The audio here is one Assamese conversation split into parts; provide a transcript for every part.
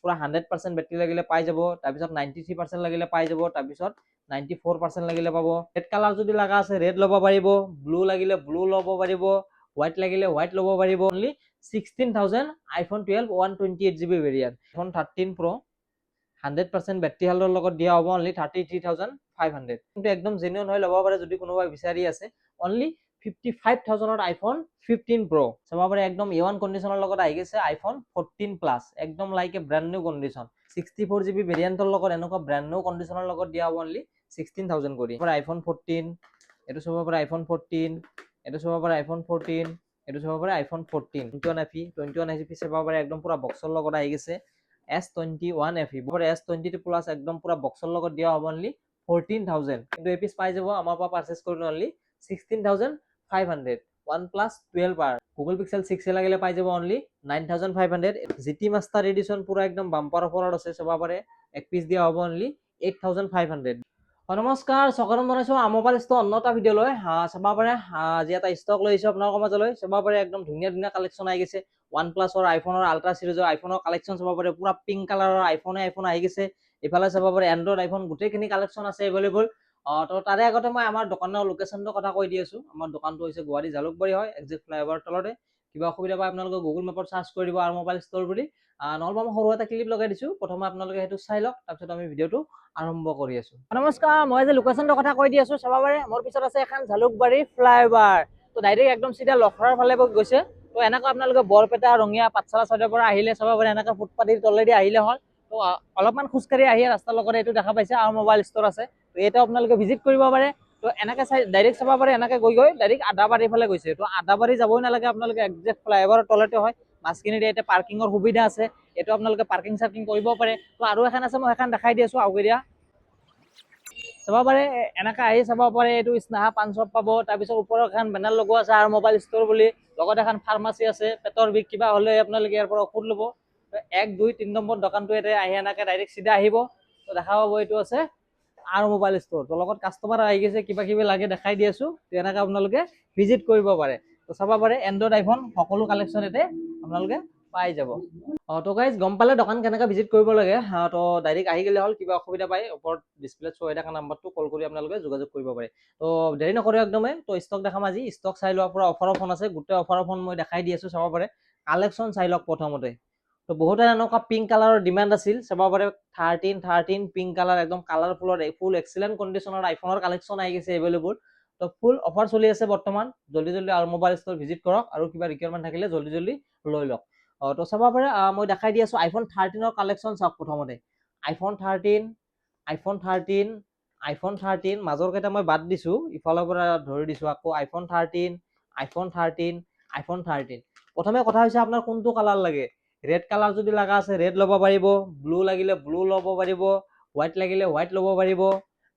পুৰা 100% বেটাৰী লাগিলে পাই যাব, তাৰপিছত 93% লাগিলে পাই যাব, তাৰপিছত 94% লাগিলে পাব। ৰেড কালাৰ যদি লগা আছে ৰেড ল'ব পাৰিব, ব্লু লাগিলে ব্লু ল'ব পাৰিব, হোৱাইট লাগিলে হোৱাইট ল'ব পাৰিব। Only 16,000 iPhone 12 128GB variant. IPhone 13 Pro 100% battery হেল্থৰ লগত দিয়া হ'ব অনলি 33,500। কিন্তু একদম জেনুইন হৈ ল'ব পাৰে যদি কোনোবাই বিচাৰি আছে। অনলি 55,000ত আইফোন 15 Pro চাব পাৰে, একদম A1 কণ্ডিশ্যনৰ লগত আহি গৈছে আইফোন 14 প্লাছ, একদম like a brand new condition. 64GB ভেৰিয়েণ্টৰ লগত এনেকুৱা ব্ৰেণ্ড নিউ কণ্ডিশ্যনৰ লগত দিয়া হ'ব অনলি 16,000 কৰি। আইফোন 14, এইটো চাব পাৰে আইফোন 14, এইটো চাব পাৰে আইফোন 14, এইটো চাব পাৰে আইফোন 14 21 FE চাব পাৰে, একদম পুৰা বক্সৰ লগত আহি গৈছে। S21 FE S22 প্লাছ একদম পুৰা বক্সৰ লগত দিয়া হ'ব অনলি 14,000। কিন্তু এই পিছ পাই যাব আমাৰ পৰা পাৰচেজ কৰিলে only 16,500। OnePlus 12R Google Pixel 6 লাগিলে পাই যাব অনলি 9,500। GT Master Edition পুৰা একদম বাম্পাৰ অফাৰত আছে, চাব পাৰে এক পিছ দিয়া হ'ব অনলি 8,500। নমস্কাৰ, স্বাগতম জনাইছো আমাৰ ষ্টৰ অন্য এটা ভিডিঅ' লৈ। চাব পাৰে আজি এটা ষ্টক লৈ আহিছো আপোনালোকৰ মাজলৈ। চাব পাৰে একদম ধুনীয়া ধুনীয়া কালেকশ্যন আহি গৈছে। OnePlus আইফোনৰ আল্ট্ৰা সিৰিজৰ আইফোনৰ কালেকশ্যন চাব পাৰে, পুৰা পিংক কালাৰৰ আইফোন আহি গৈছে। ইফালে চাব পাৰে এণ্ড্ৰইড আইফোন গোটেইখিনি কালেকশ্যন আছে এভেইলেবল। তো তাৰে আগতে মই আমাৰ দোকানৰ লোকেশ্যনটোৰ কথা কৈ দি আছো। আমাৰ দোকানটো হৈছে গুৱাহাটী জালুকবাৰী হয়, একজেক্ট ফ্লাইঅভাৰ তলতে। কিবা অসুবিধা পায় আপোনালোকে গুগল মেপত চাৰ্চ কৰি দিব আৰু মোবাইল ষ্ট'ৰ বুলি, নহ'লে মই সৰু এটা ক্লিপ লগাই দিছো, প্ৰথমে আপোনালোকে সেইটো চাই লওক, তাৰপিছত আমি ভিডিঅ'টো আৰম্ভ কৰি আছো। নমস্কাৰ, মই যে লোকেশ্যনটোৰ কথা কৈ দি আছো, চাব পাৰে মোৰ পিছত আছে এখন জালুকবাৰী ফ্লাইঅভাৰ। তো ডাইৰেক্ট একদম চিধা লখৰাৰ ফালে গৈছে। তো এনেকৈ আপোনালোকে বৰপেটা ৰঙিয়া পাঠশালা চাইডৰ পৰা আহিলে চাব পাৰে এনেকৈ ফুটপাথৰ তলেদি আহিলে হ'ল। তো অলপমান খোজকাঢ়ি আহি ৰাস্তাৰ লগতে এইটো দেখা পাইছে আৰু মোবাইল ষ্ট'ৰ আছে। তো এইটো আপোনালোকে ভিজিট কৰিব পাৰে। তো এনেকৈ চাই ডাইৰেক্ট চাব পাৰে, এনেকৈ গৈ ডাইৰেক্ট আদাবাৰীৰ ফালে গৈছে। তো আদাবাৰী যাবই নালাগে, আপোনালোকে একজেক্ট ফ্লাইঅভাৰৰ তলতে হয়। মাছখিনিত ইয়াতে পাৰ্কিঙৰ সুবিধা আছে, এইটো আপোনালোকে পাৰ্কিং চাৰ্কিং কৰিব পাৰে। তো আৰু এখন আছে, মই এখন দেখাই দি আছো আউগেৰিয়া। চাব পাৰে এনেকৈ আহি চাব পাৰে, এইটো স্নেহা পান শ্বপ পাব। তাৰপিছত ওপৰত এখন বেনাৰ লগোৱা আছে আৰু মোবাইল ষ্ট'ৰ বুলি, লগত এখন ফাৰ্মাচী আছে। পেটৰ বিষ কিবা হ'লে আপোনালোকে ইয়াৰ পৰা ঔষধ ল'ব। 1, 2, 3 নম্বৰ দোকানটো ইয়াতে আহি এনেকৈ ডাইৰেক্ট চিধা আহিব। তো দেখা পাব এইটো আছে আৰু মোবাইল ষ্ট'ৰ। তো লগত কাষ্টমাৰ আহি গৈছে, কিবা কিবি লাগে দেখাই দি আছো। তো এনেকৈ আপোনালোকে ভিজিট কৰিব পাৰে। তো চাব পাৰে এণ্ড্ৰইড আইফোন সকলো কালেকশ্যন ইয়াতে আপোনালোকে পাই যাব। তো গাইজ গম পালে দোকান কেনেকৈ ভিজিট কৰিব লাগে। তো ডাইৰেক্ট আহি গ'লে হ'ল, কিবা অসুবিধা পায় ওপৰত ডিছপ্লেত শ্ব' হৈ থকা নাম্বাৰটো কল কৰি আপোনালোকে যোগাযোগ কৰিব পাৰে। তো দেৰি নকৰে একদমেই, তো ষ্টক দেখাম আজি। ষ্টক চাই লোৱাৰ পৰা অফাৰৰ ফোন আছে, গোটেই অফাৰৰ ফোন মই দেখাই দি আছো। চাব পাৰে কালেকশ্যন চাই লওক প্ৰথমতে। তো বহুতে এনেকুৱা পিংক কালাৰৰ ডিমাণ্ড আছিল, চাব পাৰে 13 পিংক কালাৰ, একদম কালাৰফুলৰ ফুল এক্সিলেণ্ট কণ্ডিশ্যনৰ আইফোনৰ কালেকশ্যন আহি গৈছে এভেইলেবল। তো ফুল অফাৰ চলি আছে বৰ্তমান, জল্দি জল্দি আৰু মোবাইল ষ্ট'ৰ ভিজিট কৰক, আৰু কিবা ৰিকুৱাৰমেণ্ট থাকিলে জল্দি জল্দি লৈ লওক। তো চাব পাৰে মই দেখাই দি আছো আইফোন 13ৰ কালেকশ্যন চাওক প্ৰথমতে। আইফোন 13 মাজৰ কেইটা মই বাদ দিছো, ইফালৰ পৰা ধৰি দিছো আকৌ আইফোন 13। প্ৰথমে কথা হৈছে আপোনাৰ কোনটো কালাৰ লাগে। ৰেড কালাৰ যদি লগা আছে ৰেড ল'ব পাৰিব, ব্লু লাগিলে ব্লু ল'ব পাৰিব, হোৱাইট লাগিলে হোৱাইট ল'ব পাৰিব,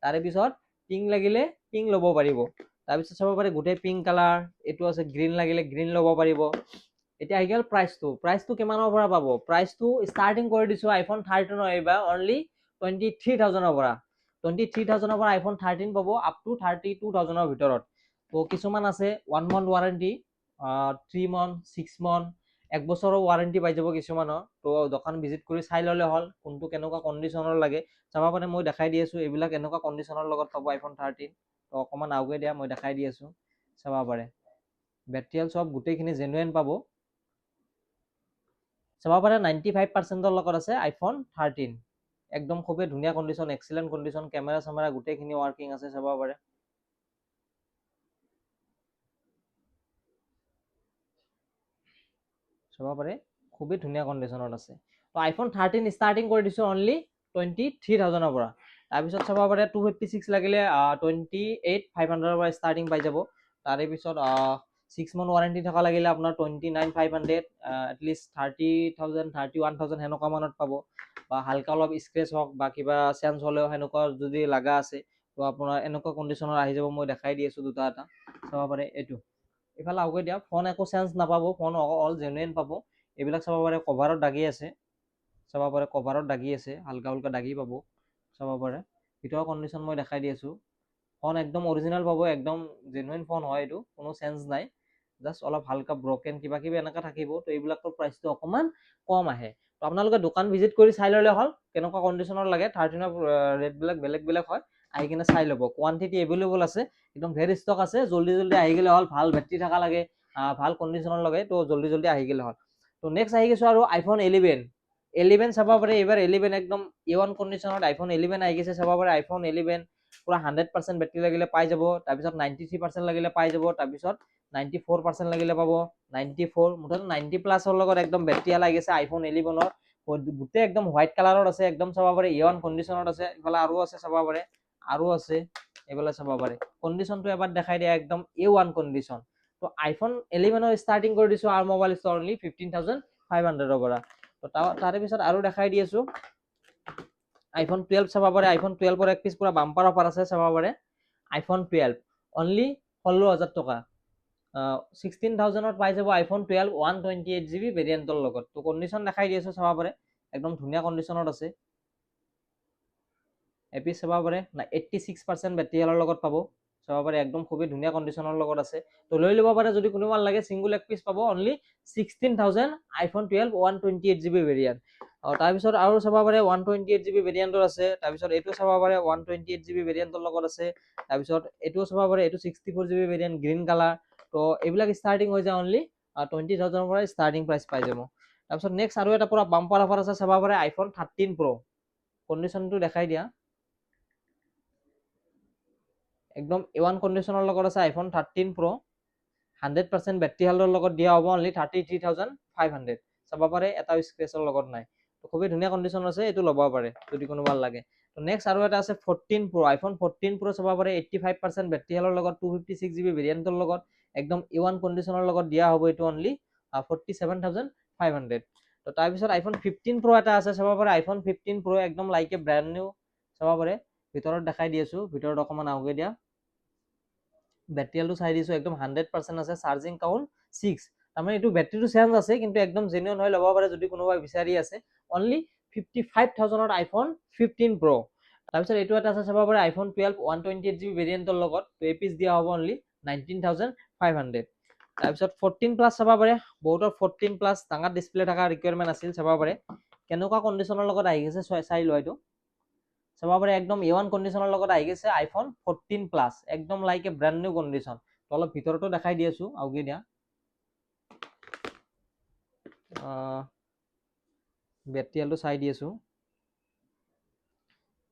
তাৰে পিছত পিংক লাগিলে পিংক ল'ব পাৰিব। তাৰপিছত চাব পাৰে গোটেই পিংক কালাৰ, এইটো আছে গ্ৰীণ লাগিলে গ্ৰীণ ল'ব পাৰিব। এতিয়া আহি গ'ল প্ৰাইচটো কিমানৰ পৰা পাব। প্ৰাইচটো ষ্টাৰ্টিং কৰি দিছো আইফোন 13 এইবাৰ অনলি 23,000ৰ পৰা। 23,000ৰ পৰা আইফোন 13 পাব আপ টু 32,000ৰ ভিতৰত। তো কিছুমান আছে 1 month ৱাৰেণ্টি, 3 month, 6 month, 1 বছৰৰ ৱাৰেণ্টি পাই যাব কিছুমানৰ। তো দোকান ভিজিট কৰি চাই ল'লে হ'ল কোনটো কেনেকুৱা কণ্ডিশ্যনৰ লাগে। চাব পাৰে মই দেখাই দি আছো, এইবিলাক এনেকুৱা কণ্ডিশ্যনৰ লগত পাব আইফোন 13। তো অকণমান আগুৱাই দিয়া, মই দেখাই দি আছো। চাব পাৰে বেটেৰিয়েল চব গোটেইখিনি জেনুইন পাব। চাব পাৰে 95%ৰ লগত আছে আইফোন 13, একদম খুবেই ধুনীয়া কণ্ডিশ্যন, এক্সিলেণ্ট কণ্ডিশ্যন, কেমেৰা চেমেৰা গোটেইখিনি ৱাৰ্কিং আছে। চাব পাৰে খুবেই ধুনীয়া কণ্ডিশ্যনত আছে। তো আইফোন 13 ষ্টাৰ্টিং কৰি দিছো অনলি 23,000ৰ পৰা। তাৰপিছত চাব পাৰে 256 লাগিলে 28,500ৰ পৰা ষ্টাৰ্টিং পাই যাব। তাৰে পিছত 6 month ৱাৰেণ্টি থকা লাগিলে আপোনাৰ 29,500, এটলিষ্ট 30,000 31,000 সেনেকুৱা মানত পাব। বা হালকা অলপ স্ক্ৰেচ হওক বা কিবা চেঞ্জ হ'লেও সেনেকুৱা যদি লগা আছে, তো আপোনাৰ এনেকুৱা কণ্ডিশ্যনৰ আহি যাব। মই দেখাই দি আছো দুটা এটা। চাব পাৰে এইটো ইফালে আগুৱাই দিয়া, ফোন একো চেঞ্জ নাপাব, ফোন অল জেনুইন পাব। এইবিলাক চাব পাৰে কভাৰত দাগি আছে, চাব পাৰে কভাৰত দাগি আছে, হালকা হালকা দাগি পাব। চাব পাৰে ভিতৰৰ কণ্ডিশ্যন মই দেখাই দি আছো। ফোন একদম অৰিজিনেল পাব, একদম জেনুইন ফোন হয়, এইটো কোনো চেঞ্জ নাই। জাষ্ট অলপ হালকা ব্ৰকেন কিবা কিবি এনেকৈ থাকিব। তো এইবিলাকৰ প্ৰাইচটো অকণমান কম আহে। তো আপোনালোকে দোকান ভিজিট কৰি চাই ল'লে হ'ল কেনেকুৱা কণ্ডিশ্যনৰ লাগে 13ৰ ৰেটবিলাক বেলেগ বেলেগ হয় আহি কিনে চাই ল'ব কোৱান্টিটি এভেইলেবল আছে একদম ভেৰি ষ্টক আছে জল্দি জল্দি আহি গ'লে হ'ল ভাল বেটাৰী থকা লাগে ভাল কণ্ডিশ্যনৰ লাগে তো জল্দি জল্দি আহি গ'লে হ'ল তো নেক্সট আহি গৈছোঁ আৰু আইফোন 11 চাব পাৰে এইবাৰ 11 একদম A1 কণ্ডিশ্যনত আইফোন 11 আহি গৈছে চাব পাৰে আইফোন 11 পুৰা 100% বেটাৰী লাগিলে পাই যাব তাৰপিছত 93% লাগিলে পাই যাব তাৰপিছত 94% লাগিলে পাব 94 মুঠতে 90 প্লাছৰ লগত একদম বেটাৰী লাগিছে আইফোন 11ৰ গোটেই একদম হোৱাইট কালাৰত আছে একদম চাব পাৰে A1 কণ্ডিশ্যনত আছে ইফালে আৰু আছে চাব পাৰে আৰু আছে এইফালে চাব পাৰে কণ্ডিশ্যনটো এবাৰ দেখাই দিয়া একদম A1 কণ্ডিশ্যন তো আইফোন 11ৰ ষ্টাৰ্টিং কৰি দিছোঁ আৰু মোবাইল ষ্টৰ অনলি 15,500ৰ পৰা তো তাৰে পিছত আৰু দেখাই দি আছোঁ আইফোন 12 চাব পাৰে আইফোন 12ৰ এক পিছ পুৰা বাম্পাৰ অফাৰ আছে চাব পাৰে আইফোন 12 অনলি 16,000 টকা 16,000ত পাই যাব আইফোন 12 128GB ভেৰিয়েণ্টৰ লগত তো কণ্ডিশ্যন দেখাই দি আছোঁ চাব পাৰে একদম ধুনীয়া কণ্ডিশ্যনত আছে এপিচ চাব পাৰে 86% বেটাৰী হেলৰ লগত পাব চাব পাৰে একদম খুবেই ধুনীয়া কণ্ডিশ্যনৰ লগত আছে তো লৈ ল'ব পাৰে যদি কোনোবা লাগে সিংগল এক পিচ পাব অনলি 16,000 আইফোন 12 128GB ভেৰিয়েণ্ট তাৰপিছত আৰু চাব পাৰে 128GB ভেৰিয়েণ্টৰ আছে তাৰপিছত এইটো চাব পাৰে 128GB ভেৰিয়েণ্টৰ লগত আছে তাৰপিছত এইটোও চাব পাৰে এইটো 64GB ভেৰিয়েণ্ট গ্ৰীণ কালাৰ তো এইবিলাক ষ্টাৰ্টিং হৈ যায় অনলি 20,000ৰ পৰা ষ্টাৰ্টিং প্ৰাইচ পাই যাব তাৰপিছত নেক্সট আৰু এটা পুৰা বাম্পাৰ অফাৰ আছে চাব পাৰে আইফোন 13 Pro কণ্ডিশ্যনটো দেখাই দিয়া একদম A1 কণ্ডিশ্যনৰ লগত আছে আইফোন 13 Pro 100% বেটাৰী হেলৰ লগত দিয়া হ'ব অনলি 33,500 চাব পাৰে এটা স্ক্ৰেচৰ লগত নাই তো খুবেই ধুনীয়া কণ্ডিশ্যন আছে এইটো ল'ব পাৰে যদি কোনোবা লাগে তো নেক্সট আৰু এটা আছে 14 Pro আইফোন 14 Pro চাব পাৰে 85% বেটাৰী হেলৰ লগত 256GB ভেৰিয়েণ্টৰ লগত একদম A1 কণ্ডিশ্যনৰ লগত দিয়া হ'ব এইটো অনলি 47,500 তো তাৰপিছত আইফোন 15 Pro এটা আছে চাব পাৰে আইফোন 15 Pro একদম লাইক এ ব্ৰেণ্ড নিউ চাব পাৰে ভিতৰত দেখাই দি আছোঁ ভিতৰত অকণমান আগুৱাই দিয়া বেটাৰীটো চাই দিছোঁ একদম 100% আছে চাৰ্জিং কাউণ্ট 6 তাৰমানে এইটো বেটাৰীটো চেঞ্জ আছে কিন্তু একদম জেনুইন হৈ ল'ব পাৰে যদি কোনোবা বিচাৰি আছে অনলি 55,000ত আইফোন 15 Pro তাৰপিছত এইটো এটা আছে চাব পাৰে আইফোন 12 128GB ভেৰিয়েণ্টৰ লগত তো এই পিচ দিয়া হ'ব অনলি 19,500 তাৰপিছত 14 প্লাছ চাব পাৰে বহুতৰ 14 প্লাছ ডাঙৰ ডিছপ্লে থকা ৰিকুৱাৰমেণ্ট আছিল চাব পাৰে কেনেকুৱা কণ্ডিশ্যনৰ লগত আহি গৈছে চাই লোৱা এইটো চাব পাৰে একদম A1 কণ্ডিশ্যনৰ লগত আহি গৈছে আইফোন 14 প্লাছ একদম like a brand new condition তো অলপ ভিতৰতো দেখাই দি আছোঁ আগুৱাই দিয়া বেটাৰী হেলটো চাই দি আছোঁ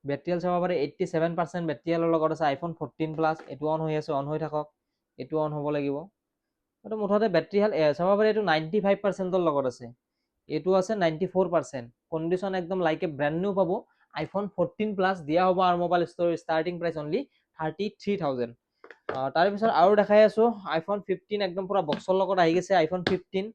বেটাৰী হেল চাব পাৰে 87% বেটাৰী হেলৰ লগত আছে আইফোন 14 প্লাছ এইটো অন হৈ আছে অন হৈ থাকক এইটো অন হ'ব লাগিব এইটো মুঠতে বেটাৰী হেল চাব পাৰে এইটো 95%ৰ লগত আছে এইটো আছে 94% কণ্ডিশ্যন একদম লাইক এ ব্ৰেণ্ড নিউ পাব আইফোন 14 প্লাছ দিয়া হ'ব আৰু mobile store starting price only 33,000 তাৰপিছত আৰু দেখাই আছোঁ আইফোন 15 একদম পুৰা বক্সৰ লগত আহি গৈছে আইফোন 15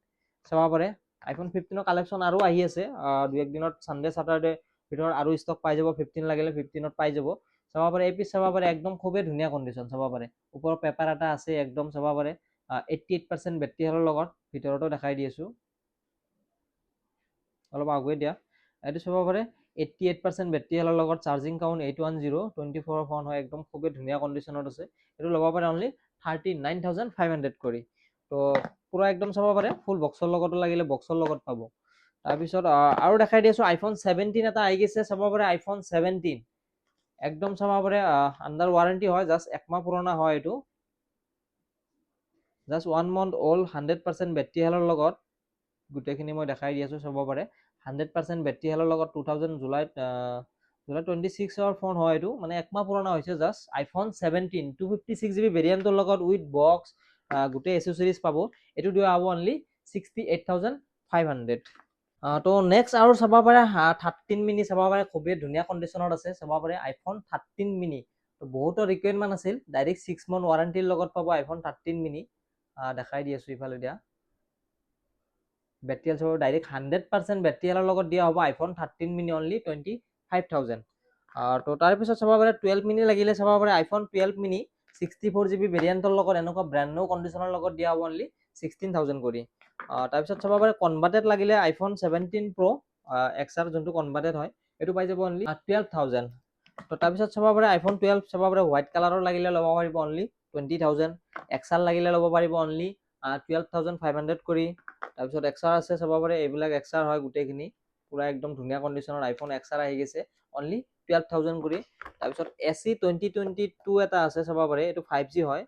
চাব পাৰে আইফোন 15ৰ কালেকশ্যন আৰু আহি আছে দুই একদিনত ছানডে ছেটাৰডে ভিতৰত আৰু ষ্টক পাই যাব 15 লাগিলে 15ত পাই যাব চাব পাৰে এই পিচ চাব পাৰে একদম খুবেই ধুনীয়া কণ্ডিশ্যন চাব পাৰে ওপৰৰ পেপাৰ এটা আছে একদম চাব পাৰে 88% বেটাৰী হেলৰ লগত ভিতৰতো দেখাই দি আছোঁ অলপ আগুৱাই দিয়া এইটো চাব পাৰে 88% বেটাৰী হেলৰ লগত চাৰ্জিং কাউণ্ট 810 24 ফোন হয় একদম খুবেই ধুনীয়া কণ্ডিশ্যনত আছে এইটো ল'ব পাৰে অনলি 39,500 কৰি তো পুৰা একদম চাব পাৰে ফুল বক্সৰ লগতো লাগিলে বক্সৰ লগত পাব তাৰপিছত আৰু দেখাই দি আছোঁ আইফোন 17 এটা আহি গৈছে চাব পাৰে আইফোন 17 একদম চাব পাৰে আণ্ডাৰ ৱাৰেণ্টি হয় জাষ্ট একমাহ পুৰণা হয় এইটো জাষ্ট 1 month অল্ড 100% বেটাৰী হেলৰ লগত গোটেইখিনি মই দেখাই দি আছোঁ চাব পাৰে 100% বেটাৰী হেলৰ লগত 2000 জুলাই 26ৰ ফোন হয় এইটো মানে একমাহ পুৰণা হৈছে জাষ্ট আইফোন 17 256GB ভেৰিয়েণ্টৰ লগত উইথ বক্স গোটেই এচেচৰিজ পাব এইটো দিয়া হ'ব অনলি 68,500 তো নেক্সট আৰু চাব পাৰে 13 মিনি চাব পাৰে খুবেই ধুনীয়া কণ্ডিশ্যনত আছে চাব পাৰে আইফোন 13 মিনি তো বহুতৰ ৰিকুৱাৰমেণ্ট আছিল ডাইৰেক্ট 6 month ৱাৰেণ্টিৰ লগত পাব আইফোন 13 মিনি দেখাই দি আছোঁ ইফালে দিয়া বেটাৰী হেল চাব ডাইৰেক্ট 100% বেটাৰী হেলৰ লগত দিয়া হ'ব আইফোন 13 মিনি অনলি 25,000 তো তাৰপিছত চাব পাৰে 12 মিনি লাগিলে চাব পাৰে আইফোন 12 মিনি 64GB ভেৰিয়েণ্টৰ লগত এনেকুৱা ব্ৰেণ্ড নিউ কণ্ডিশ্যনৰ লগত দিয়া হ'ব অনলি 16,000 কৰি তাৰপিছত চাব পাৰে কনভাৰ্টেড লাগিলে আইফোন 17 Pro XR যোনটো কনভাৰ্টেড হয় এইটো পাই যাব অনলি 12,000 তো তাৰপিছত চাব পাৰে আইফোন 12 চাব পাৰে হোৱাইট কালাৰৰ লাগিলে ল'ব পাৰিব অনলি 20,000 XR লাগিলে ল'ব পাৰিব অনলি 12,500 কৰি তাৰপিছত XR আছে চাব পাৰে এইবিলাক XR হয় গোটেইখিনি পুৰা একদম ধুনীয়া কণ্ডিশ্যনৰ আইফোন XR আহি গৈছে অনলি 12,000 কৰি। তাৰপিছত SE 2022 এটা আছে চাব পাৰে, এইটো 5G হয়,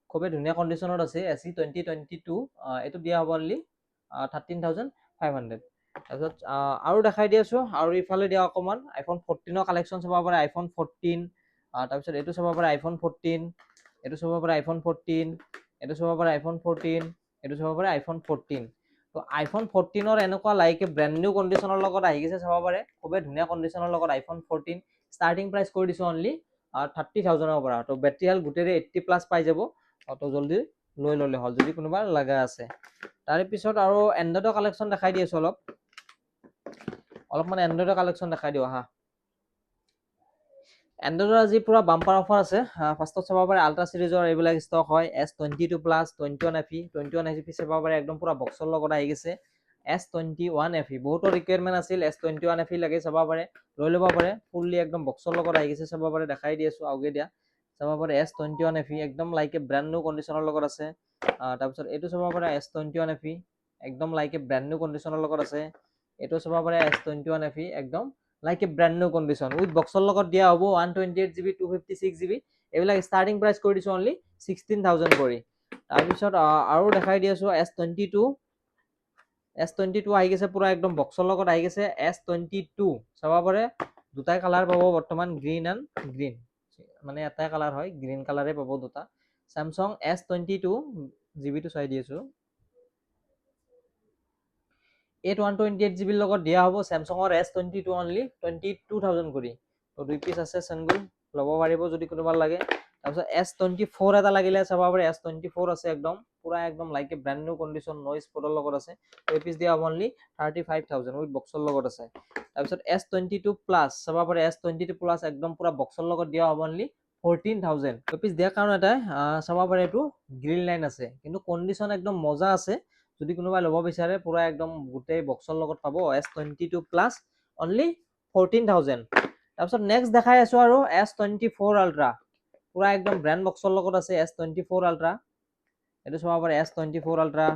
খুবেই ধুনীয়া কণ্ডিশ্যনত আছে SE 2022, এইটো দিয়া হ'ব অনলি 13,500। তাৰপিছত আৰু দেখাই দি আছোঁ, আৰু ইফালে দিয়া অকণমান আইফোন 14ৰ কালেকশ্যন চাব পাৰে, আইফোন 14, তাৰপিছত এইটো চাব পাৰে আইফোন 14, এইটো চাব পাৰে আইফোন 14, এইটো চাব পাৰে আইফোন 14, এইটো চাব পাৰে আইফোন 14। তো আইফোন 14ৰ এনেকুৱা লাইক ব্ৰেণ্ড নিউ কণ্ডিশ্যনৰ লগত আহি গৈছে চাব পাৰে, খুবেই ধুনীয়া কণ্ডিশ্যনৰ লগত আইফোন 14। ষ্টাৰ্টিং প্ৰাইচ কৰি দিছোঁ অনলি 30,000ৰ পৰা। তো বেটেৰী হেল্থ গোটেই 80+ পাই যাব, তো জল্দি লৈ ল'লে হ'ল যদি কোনোবা লগা আছে। তাৰপিছত আৰু এণ্ড্ৰইডৰ কালেকশ্যন দেখাই দি আছোঁ, অলপমান এণ্ড্ৰইডৰ কালেকশ্যন দেখাই দিওঁ আহা। এণ্ড্ৰইডৰ আজি পুৰা বাম্পাৰ অফাৰ আছে। ফাৰ্ষ্টত চাব পাৰে আল্ট্ৰা চিৰিজৰ এইবিলাক ষ্টক হয়, S22 প্লাছ 21 FE, 21 FE চাব পাৰে একদম পুৰা বক্সৰ লগত আহি গৈছে। S21 FE বহুতৰ ৰিকুৱাৰমেণ্ট আছিল, S21 FE লাগে চাব পাৰে, লৈ ল'ব পাৰে, ফুললি একদম বক্সৰ লগত আহি গৈছে চাব পাৰে, দেখাই দি আছোঁ আগে দিয়া চাব পাৰে S21 FE একদম লাইক ব্ৰেণ্ড নিউ কণ্ডিশ্যনৰ লগত আছে। তাৰপিছত এইটো চাব পাৰে S21 FE একদম লাইক ব্ৰেণ্ড নিউ কণ্ডিশ্যনৰ লগত আছে। এইটো চাব পাৰে S21 FE একদম like brand new condition with বক্সৰ লগত দিয়া হ'ব 128GB 256GB। এইবিলাক ষ্টাৰ্টিং প্ৰাইচ কৰি দিছোঁ অনলি 16,000 কৰি। তাৰপিছত আৰু দেখাই দি আছোঁ S22 আহি গৈছে, পুৰা একদম বক্সৰ লগত আহি গৈছে S22 চাব পাৰে, দুটাই কালাৰ পাব বৰ্তমান, গ্ৰীণ এণ্ড গ্ৰীণ, মানে এটাই কালাৰ হয়, গ্ৰীণ কালাৰে পাব দুটা। স্যামছাং S22 টো চাই দি আছোঁ, 128GB লগত দিয়া হ'ব স্যামছাঙৰ S22 অনলি 22,000 কৰি। তো 2 পিচ আছে চিংগল, ল'ব পাৰিব যদি কোনোবা লাগে। তাৰপিছত S24 এটা লাগিলে চাব পাৰে, S24 আছে একদম পুৰা একদম like brand new condition, noise স্পটৰ লগত আছে। 2 পিচ দিয়া হ'ব অনলি 35,000 উইথ বক্সৰ লগত আছে। তাৰপিছত S22 প্লাছ চাব পাৰে, S22 প্লাছ একদম পুৰা বক্সৰ লগত দিয়া হ'ব অনলি 14,000। 2 পিচ দিয়াৰ কাৰণ এটাই চাব পাৰে এইটো গ্ৰীণ লাইন আছে, কিন্তু কণ্ডিশ্যন একদম মজা আছে, যদি কোনোবাই ল'ব বিচাৰে পুৰা একদম গোটেই বক্সৰ লগত পাব S22 প্লাছ অনলি 14,000। তাৰপিছত নেক্সট দেখাই আছোঁ আৰু S24 আল্ট্ৰা, পুৰা একদম ব্ৰেণ্ড বক্সৰ লগত আছে S24 আল্ট্ৰা। এইটো চাব পাৰে S24 আল্ট্ৰা,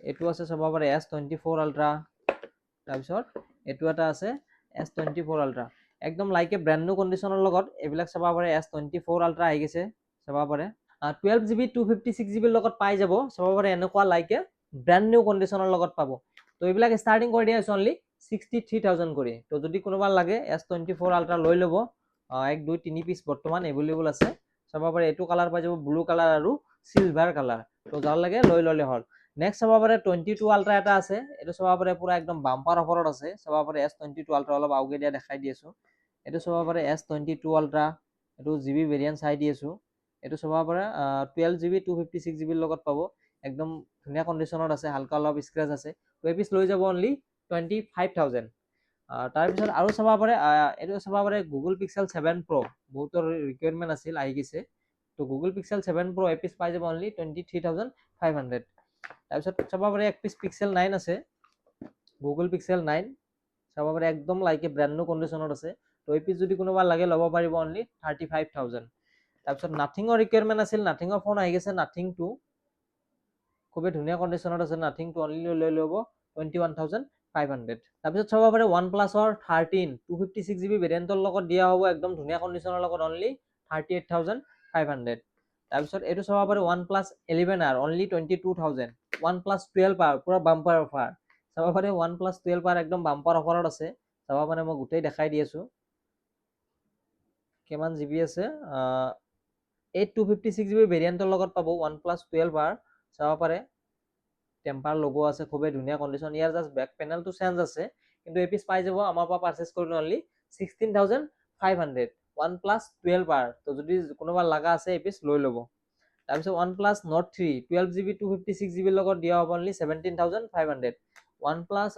এইটো আছে চাব পাৰে S24 আল্ট্ৰা। তাৰপিছত এইটো এটা আছে S24 আল্ট্ৰা, একদম লাইক ব্ৰেণ্ড নিউ কণ্ডিশ্যনৰ লগত এইবিলাক চাব পাৰে। S24 আল্ট্ৰা আহি গৈছে চাব পাৰে, 12GB 256GB লগত পাই যাব চাব পাৰে, এনেকুৱা লাইক ব্ৰেণ্ড নিউ কণ্ডিশ্যনৰ লগত পাব। তো এইবিলাক ষ্টাৰ্টিং কৰি দিয়া হৈছে অনলি 63,000 কৰি। তো যদি কোনোবা লাগে S24 আল্ট্ৰা লৈ ল'ব, 1 2 3 পিচ বৰ্তমান এভেইলেবল আছে চাব পাৰে। এইটো কালাৰ পাই যাব ব্লু কালাৰ আৰু চিলভাৰ কালাৰ, তো যাৰ লাগে লৈ ল'লে হ'ল। নেক্সট চাব পাৰে 22 আল্ট্ৰা এটা আছে, এইটো চাব পাৰে পুৰা একদম বাম্পাৰ অফাৰত আছে চাব পাৰে S22 আল্ট্ৰা, অলপ আগে দিয়া দেখাই দি আছোঁ। এইটো চাব পাৰে S22 আল্ট্ৰা, এইটো GB ভেৰিয়েণ্ট চাই দি আছোঁ। এইটো চাব পাৰে 12GB 256GB লগত পাব, একদম ধুনীয়া কণ্ডিশ্যনত আছে, হালকা অলপ স্ক্ৰেচ আছে। 2 পিচ লৈ যাব অনলি 25,000। তাৰপিছত আৰু চাব পাৰে এইটো চাব পাৰে গুগল পিক্সেল 7 Pro, বহুতৰ ৰিকুৱাৰমেণ্ট আছিল, আহি গৈছে। তো গুগল পিক্সেল 7 Pro এ পিচ পাই যাব অনলি 23,500। তাৰপিছত চাব পাৰে এক পিচ পিক্সেল 9 আছে, গুগল পিক্সেল 9 চাব পাৰে একদম লাইক ব্ৰেণ্ড নিউ কণ্ডিশ্যনত আছে। তো এই পিচ যদি কোনোবা লাগে ল'ব পাৰিব অনলি 35,000। তাৰপিছত নাথিঙৰ ৰিকুৱাৰমেণ্ট আছিল, নাথিঙৰ ফোন আহি গৈছে, নাথিং 2 খুবেই ধুনীয়া কণ্ডিশ্যনত আছে, নাথিং 2 অনলি লৈ ল'ব 21,500। তাৰপিছত চাব পাৰে ওৱান প্লাছৰ 13 256GB ভেৰিয়েণ্টৰ লগত দিয়া হ'ব একদম ধুনীয়া কণ্ডিশ্যনৰ লগত অনলি 38,500। তাৰপিছত এইটো চাব পাৰে one plus 11R only 22,000। One plus 12R পুৰা বাম্পাৰ অফাৰ চাব পাৰে, ওৱান প্লাছ 12R একদম বাম্পাৰ অফাৰত আছে চাব পাৰে। মই গোটেই দেখাই দি আছোঁ কিমান GB আছে, 8 256GB ভেৰিয়েণ্টৰ লগত পাব ওৱান প্লাছ 12R চাব পাৰে। টেম্পাৰ লগো আছে, খুবেই ধুনীয়া কণ্ডিশ্যন। ইয়াৰ জাষ্ট বেক পেনেলটো চেঞ্জ আছে, কিন্তু এই পিচ পাই যাব আমাৰ পৰা পাৰচেছ কৰিলে অনলি 16,500 ওৱান প্লাছ 12R। তো যদি কোনোবা লগা আছে এই পিচ লৈ ল'ব। তাৰপিছত one plus not 3 12GB 256GB লগত দিয়া হ'ব only 17,500। One plus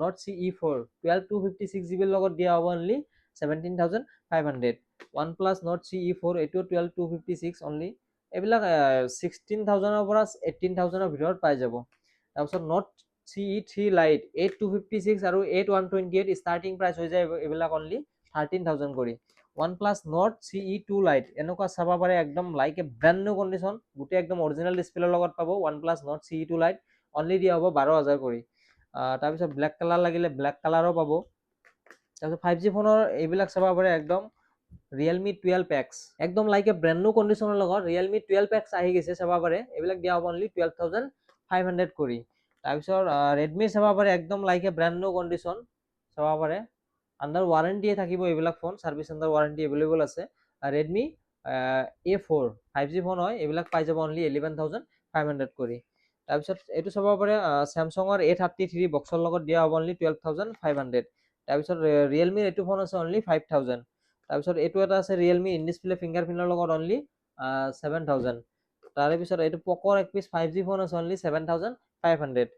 not CE4 12 256GB লগত দিয়া হ'ব only 17,500। One plus not CE4 এইটো 12 256 অনলি, এইবিলাক 16,000ৰ পৰা 18,000ৰ ভিতৰত পাই যাব। তাৰপিছত নট CE3 লাইট 8 256 আৰু 8 128 ষ্টাৰ্টিং প্ৰাইচ হৈ যায় এইবিলাক অনলি 13,000 কৰি। One plus not CE2 light এনেকুৱা চাব পাৰে একদম লাইক ব্ৰেণ্ড নিউ কণ্ডিশ্যন, গোটেই একদম অৰিজিনেল ডিছপ্লেৰ লগত পাব one plus not CE2 light only দিয়া হ'ব 12,000 কৰি। তাৰপিছত ব্লেক কালাৰ লাগিলে ব্লেক কালাৰো পাব। তাৰপিছত 5G ফোনৰ এইবিলাক চাব পাৰে একদম ৰিয়েলমি 12X একদম লাইক এ ব্ৰেণ্ড নিউ কণ্ডিশ্যনৰ লগত ৰিয়েলমি 12X আহি গৈছে চাব পাৰে। এইবিলাক দিয়া হ'ব অনলি 12,500 কৰি। তাৰপিছত ৰেডমি চাব পাৰে একদম like a brand new condition চাব পাৰে। আণ্ডাৰ ৱাৰেণ্টিয়ে থাকিব এইবিলাক phone, service under warranty available আছে। ৰেডমি A4 5G ফোন হয়, এইবিলাক পাই যাব অনলি 11,500 কৰি। তাৰপিছত এইটো চাব পাৰে চেমচাঙৰ A33 বক্সৰ লগত দিয়া হ'ব অনলি 12,500। তাৰপিছত ৰিয়েলমিৰ এইটো ফোন আছে অনলি 5,000। তাৰপিছত এইটো এটা আছে ৰিয়েলমি ইন ডিছপ্লে ফিংগাৰপ্ৰিণ্টৰ লগত অনলি 7,000। তাৰে পিছত এইটো পকৰ এক পিছ 5G ফোন আছে অনলি 7,500।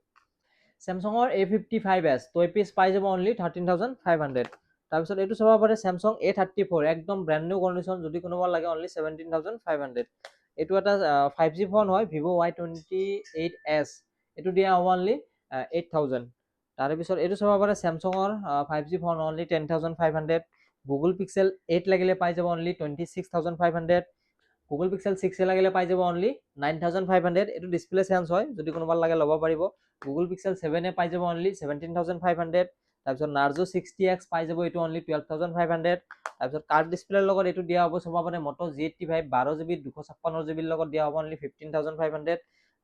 চেমচাঙৰ A55s তো এই পিছ পাই যাব অনলি 13,500। তাৰপিছত এইটো চাব পাৰে চেমচাং A34 একদম ব্ৰেণ্ড নিউ কণ্ডিশ্যন, যদি কোনোবা লাগে অনলি 17,500। এইটো এটা 5G ফোন হয়, ভিভো Y28s এইটো দিয়া হ'ব অনলি 8,000। তাৰে পিছত এইটো চাব পাৰে চেমচাঙৰ 5G phone only 10,500। Google pixel 8 লাগিলে পাই যাব অনলি 26,500। গুগল পিক্সেল 6 লাগিলে পাই যাব অনলি 9,500। এইটো ডিছপ্লে চেঞ্জ হয়, যদি কোনোবা লাগে ল'ব পাৰিব। গুগল পিক্সেল 7 পাই যাব অনলি 17,500। তাৰপিছত নাৰ্জো 60X পাই যাব এইটো অনলি 12,500। তাৰপিছত কাৰ্ড ডিছপ্লেৰ লগত এইটো দিয়া হ'ব চাব পাৰে মটো G85 12GB 256GB লগত দিয়া হ'ব অনলি 15,500।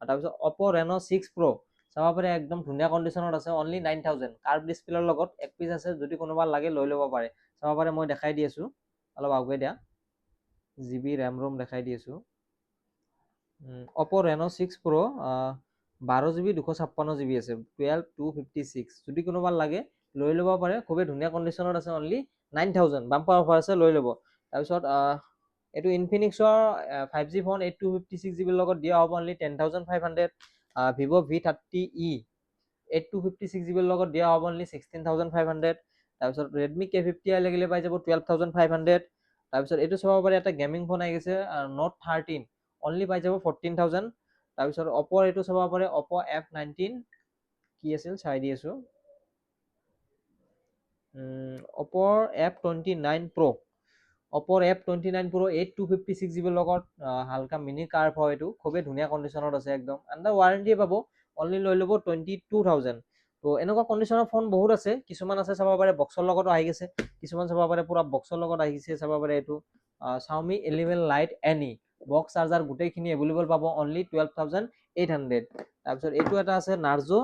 তাৰপিছত অপো ৰেনো 6 Pro চাব পাৰে একদম ধুনীয়া কণ্ডিশ্যনত আছে অনলি 9,000। কাৰ্ভ ডিছপ্লেৰ লগত এক পিছ আছে, যদি কোনোবা লাগে লৈ ল'ব পাৰে। চাব পাৰে মই দেখাই দি আছোঁ, অলপ আগুৱাই দিয়া, GB ৰেম ৰোম দেখাই দি আছোঁ। অপো ৰেনো 6 Pro 12GB 256GB আছে, 12,256। যদি কোনোবা লাগে লৈ ল'ব পাৰে, খুবেই ধুনীয়া কণ্ডিশ্যনত আছে অনলি 9,000। বাম্পাৰ অফাৰ আছে, লৈ ল'ব। তাৰপিছত এইটো ইনফিনিক্সৰ 5G ফোন 8,256GB লগত দিয়া হ'ব অনলি 10,500। ভিভো V30e 8,256GB লগত দিয়া হ'ব অনলি 16,500। তাৰপিছত ৰেডমি K50i লাগিলে পাই যাব 12,500। তাৰপিছত এইটো চাব পাৰে এটা গেমিং ফোন আহি গৈছে Note 13 অনলি পাই যাব 14,000। তাৰপিছত অপোৰ এইটো চাব পাৰে অপো F19 কি আছিল চাই দি আছোঁ, অপোৰ F29 Pro অপোৰ F29 Pro 8,256GB লগত হালকা মিনি কাৰ্ভ হয়, এইটো খুবেই ধুনীয়া কণ্ডিশ্যনত আছে, একদম আণ্ডাৰ ৱাৰেণ্টিয়ে পাব, অনলি লৈ ল'ব 22,000। তো এনেকুৱা কণ্ডিশ্যনৰ ফোন বহুত আছে, কিছুমান আছে চাব পাৰে বক্সৰ লগতো আহি গৈছে, কিছুমান চাব পাৰে পুৰা বক্সৰ লগত আহিছে। চাব পাৰে এইটো Xiaomi 11 Lite NE box charger গোটেইখিনি এভেইলেবল পাব অনলি 12,800। তাৰপিছত এইটো এটা আছে নাৰ্জো,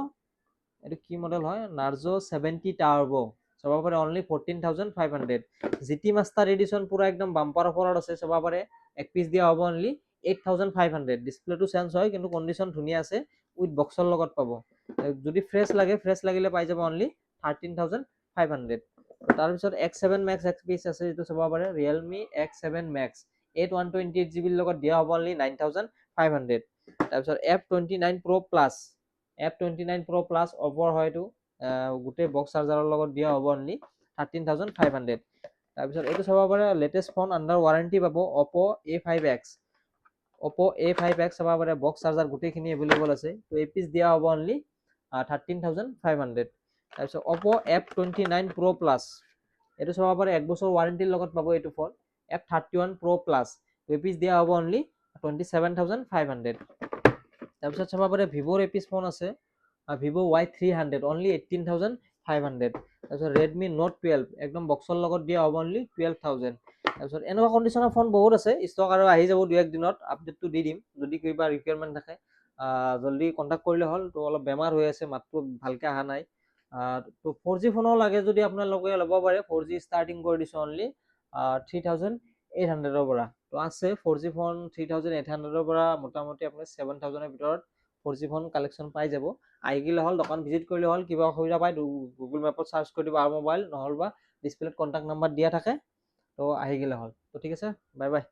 এইটো কি মডেল হয়, নাৰ্জো 70 টাৰ্বো চাব পাৰে অনলি 14,500। GT মাষ্টাৰ এডিশ্যন পুৰা একদম বাম্পাৰ অফাৰত আছে, চাব পাৰে এক পিছ দিয়া হ'ব অনলি 8,500। ডিছপ্লেটো চেঞ্জ হয়, কিন্তু কণ্ডিশ্যন ধুনীয়া আছে, উইথ বক্সৰ লগত পাব। যদি ফ্ৰেছ লাগে, ফ্ৰেছ লাগিলে পাই যাব অনলি 13,500। তাৰপিছত X7 Max এক পিছ আছে, এইটো চাব পাৰে ৰিয়েলমি X7 Max 128GB লগত দিয়া হ'ব অনলি 9,500। তাৰপিছত F29 Pro Plus F29 Pro Plus অপৰ হয়, এইটো গোটেই বক্স চাৰ্জাৰৰ লগত দিয়া হ'ব অনলি 13,500। তাৰপিছত এইটো চাব পাৰে লেটেষ্ট ফোন আণ্ডাৰ ৱাৰেণ্টি পাব অপো A5X অপো A5X চাব পাৰে বক্স চাৰ্জাৰ গোটেইখিনি এভেইলেবল আছে, তো এই পিছ দিয়া হ'ব অনলি 13,500। তাৰপিছত অপো F29 Pro Plus এইটো চাব পাৰে এক বছৰ ৱাৰেণ্টিৰ লগত পাব এইটো ফোন। F31 Pro Plus এই পিছ দিয়া হ'ব অনলি 27,500। তাৰপিছত চাব পাৰে ভিভোৰ এই পিছ ফোন আছে ভিভো Y300 অনলি 18,500। তাৰপিছত ৰেডমি Note 12 একদম বক্সৰ লগত দিয়া হ'ব অনলি 12,000। তাৰপিছত এনেকুৱা কণ্ডিশ্যনৰ ফোন বহুত আছে, ষ্টক আৰু আহি যাব 2-1 দিনত, আপডেটটো দি দিম। যদি কিবা ৰিকুৱাৰমেণ্ট থাকে জল্দি কণ্টেক্ট কৰিলে হ'ল। তো অলপ বেমাৰ হৈ আছে, মাতটো ভালকৈ অহা নাই। তো 4G ফোনো লাগে যদি আপোনালোকে ল'ব পাৰে, 4G ষ্টাৰ্টিং কৰি দিছোঁ অনলি 3,800ৰ পৰা। তো আছে 4G ফোন 3,800ৰ পৰা মোটামুটি আপুনি 7,000ৰ ভিতৰত 4G ফোন কালেকশ্যন পাই যাব। আহি গ'লে হ'ল, দোকান ভিজিট কৰিলে হ'ল। কিবা অসুবিধা পায় গুগল মেপত চাৰ্চ কৰি দিব আৰু মোবাইল নহ'লে বা ডিছপ্লেত কণ্টেক্ট নাম্বাৰ দিয়া থাকে, তো আহি গ'লে হ'ল। তো ঠিক আছে, বাই বাই।